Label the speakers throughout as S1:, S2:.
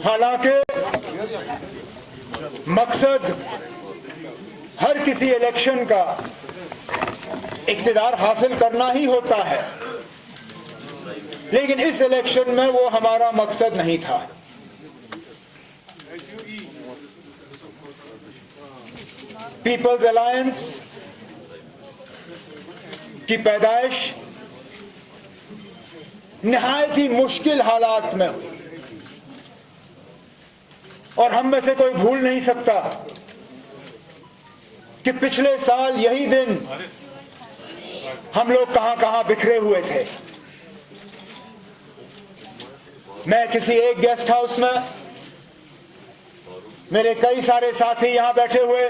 S1: हालांकि मकसद हर किसी इलेक्शन का इख्तिदार हासिल करना ही होता है, लेकिन इस इलेक्शन में वो हमारा मकसद नहीं था। पीपल्स अलायंस की पैदाइश निहायत ही मुश्किल हालात में हुई और हम में से कोई भूल नहीं सकता कि पिछले साल यही दिन हम लोग कहां बिखरे हुए थे। मैं किसी एक गेस्ट हाउस में, मेरे कई सारे साथी यहां बैठे हुए,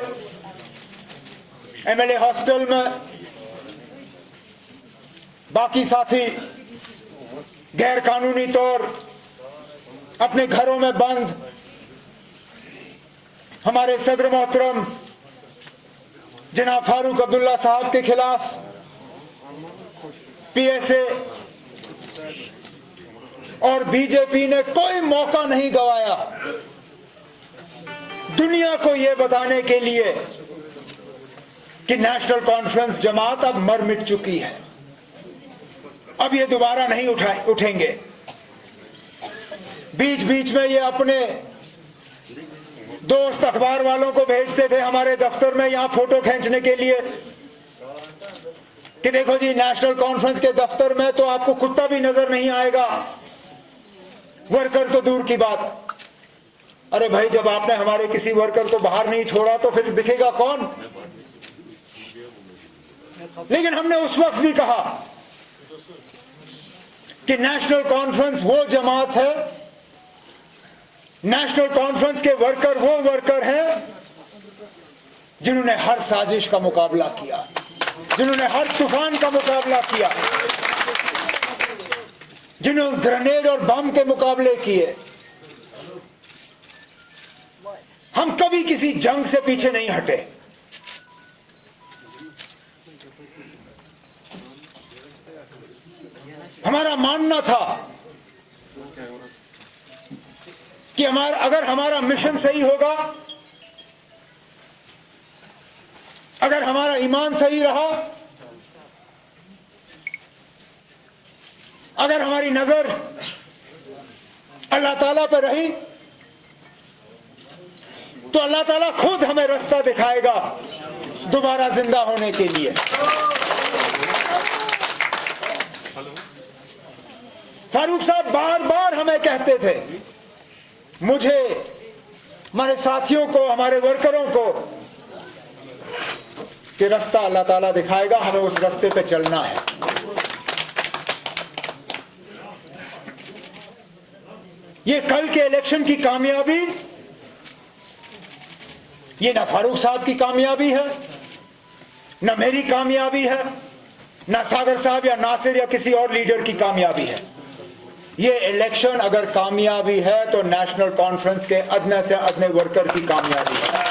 S1: एमएलए हॉस्टल में, बाकी साथी गैर कानूनी तौर अपने घरों में बंद, हमारे सदर मोहतरम जनाब फारूक अब्दुल्ला साहब के खिलाफ पीएसए और बीजेपी ने कोई मौका नहीं गवाया दुनिया को यह बताने के लिए कि नेशनल कॉन्फ्रेंस जमात अब मर मिट चुकी है, अब ये दोबारा नहीं उठेंगे। बीच बीच में ये अपने दोस्त अखबार वालों को भेजते थे हमारे दफ्तर में यहां फोटो खींचने के लिए कि देखो जी, नेशनल कॉन्फ्रेंस के दफ्तर में तो आपको कुत्ता भी नजर नहीं आएगा, वर्कर तो दूर की बात। अरे भाई, जब आपने हमारे किसी वर्कर को बाहर नहीं छोड़ा तो फिर दिखेगा कौन? लेकिन हमने उस वक्त भी कहा कि नेशनल कॉन्फ्रेंस वो जमात है, नेशनल कॉन्फ्रेंस के वर्कर वो वर्कर हैं जिन्होंने हर साजिश का मुकाबला किया, जिन्होंने हर तूफान का मुकाबला किया, जिन्होंने ग्रेनेड और बम के मुकाबले किए। हम कभी किसी जंग से पीछे नहीं हटे। हमारा मानना था कि अगर हमारा मिशन सही होगा, अगर हमारा ईमान सही रहा, अगर हमारी नजर अल्लाह ताला पर रही, तो अल्लाह ताला खुद हमें रास्ता दिखाएगा दोबारा जिंदा होने के लिए। फारूक साहब बार बार हमें कहते थे, मुझे, हमारे साथियों को, हमारे वर्करों को, कि रास्ता अल्लाह ताला दिखाएगा, हमें उस रास्ते पे चलना है। ये कल के इलेक्शन की कामयाबी, ये ना फारूक साहब की कामयाबी है, ना मेरी कामयाबी है, ना सागर साहब या नासिर या किसी और लीडर की कामयाबी है। ये इलेक्शन अगर कामयाबी है तो नेशनल कॉन्फ्रेंस के अदना से अदने वर्कर की कामयाबी है,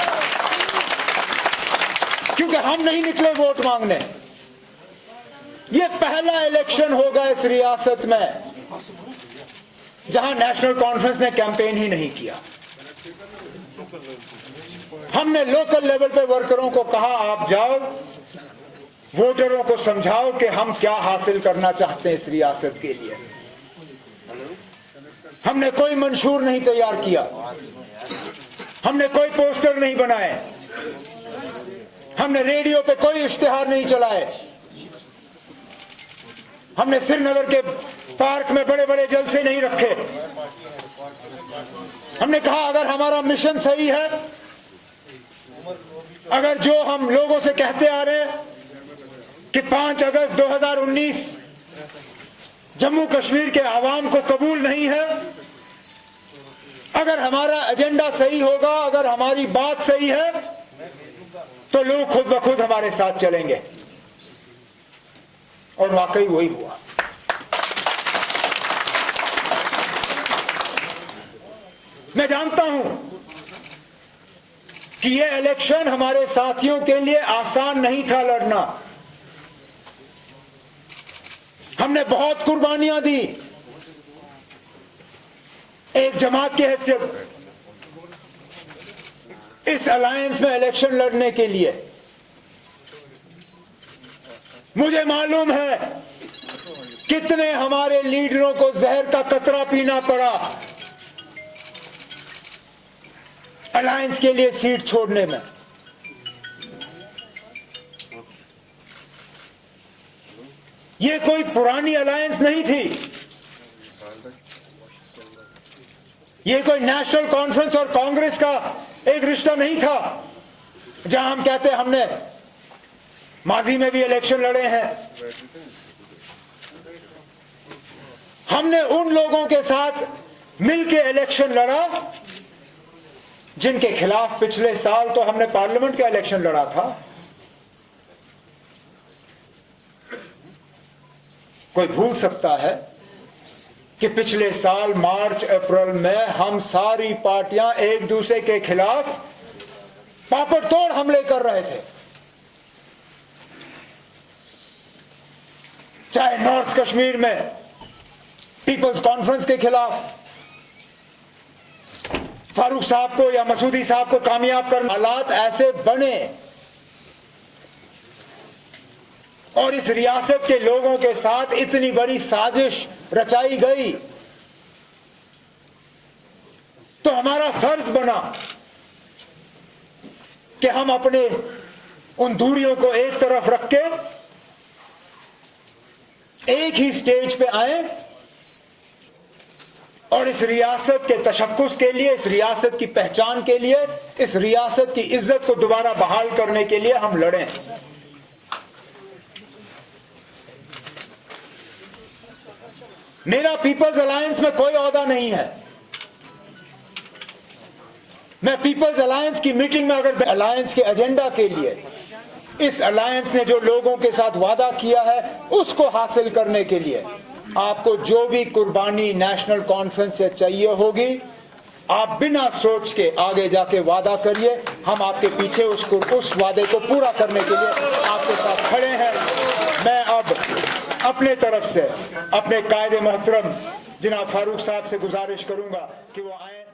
S1: क्योंकि हम नहीं निकले वोट मांगने। ये पहला इलेक्शन होगा इस रियासत में जहां नेशनल कॉन्फ्रेंस ने कैंपेन ही नहीं किया। हमने लोकल लेवल पे वर्करों को कहा, आप जाओ, वोटरों को समझाओ कि हम क्या हासिल करना चाहते हैं इस रियासत के लिए। हमने कोई मंशूर नहीं तैयार किया, हमने कोई पोस्टर नहीं बनाए, हमने रेडियो पे कोई इश्तिहार नहीं चलाए, हमने श्रीनगर के पार्क में बड़े बड़े जलसे नहीं रखे। हमने कहा, अगर हमारा मिशन सही है, अगर जो हम लोगों से कहते आ रहे हैं कि 5 अगस्त 2019 जम्मू कश्मीर के आवाम को कबूल नहीं है, अगर हमारा एजेंडा सही होगा, अगर हमारी बात सही है, तो लोग खुद ब खुद हमारे साथ चलेंगे। और वाकई वही हुआ। मैं जानता हूं कि यह इलेक्शन हमारे साथियों के लिए आसान नहीं था लड़ना। हमने बहुत कुर्बानियां दी। एक जमात की हैसियत इस अलायंस में इलेक्शन लड़ने के लिए। मुझे मालूम है कितने हमारे लीडरों को जहर का कतरा पीना पड़ा अलायंस के लिए सीट छोड़ने में। ये कोई पुरानी अलायंस नहीं थी, ये कोई नेशनल कॉन्फ्रेंस और कांग्रेस का एक रिश्ता नहीं था जहां हम कहते हमने माजी में भी इलेक्शन लड़े हैं। हमने उन लोगों के साथ मिलकर इलेक्शन लड़ा जिनके खिलाफ पिछले साल तो हमने पार्लियामेंट का इलेक्शन लड़ा था। कोई भूल सकता है कि पिछले साल मार्च अप्रैल में हम सारी पार्टियां एक दूसरे के खिलाफ पापड़ तोड़ हमले कर रहे थे, चाहे नॉर्थ कश्मीर में पीपल्स कॉन्फ्रेंस के खिलाफ फारूक साहब को या मसूदी साहब को कामयाब करना। हालात ऐसे बने और इस रियासत के लोगों के साथ इतनी बड़ी साजिश रचाई गई तो हमारा फर्ज बना कि हम अपने उन दूरियों को एक तरफ रख के एक ही स्टेज पे आए और इस रियासत के तशक्कुस के लिए, इस रियासत की पहचान के लिए, इस रियासत की इज्जत को दोबारा बहाल करने के लिए हम लड़ें। मेरा पीपल्स अलायंस में कोई ओहदा नहीं है। मैं पीपल्स अलायंस की मीटिंग में अगर अलायंस के एजेंडा के लिए इस अलायंस ने जो लोगों के साथ वादा किया है उसको हासिल करने के लिए आपको जो भी कुर्बानी नेशनल कॉन्फ्रेंस से चाहिए होगी, आप बिना सोच के आगे जाके वादा करिए। हम आपके पीछे उस वादे को पूरा करने के लिए आपके साथ खड़े हैं। मैं अब अपने तरफ से अपने कायदे मोहतरम जनाब फारूक साहब से गुजारिश करूंगा कि वो आए।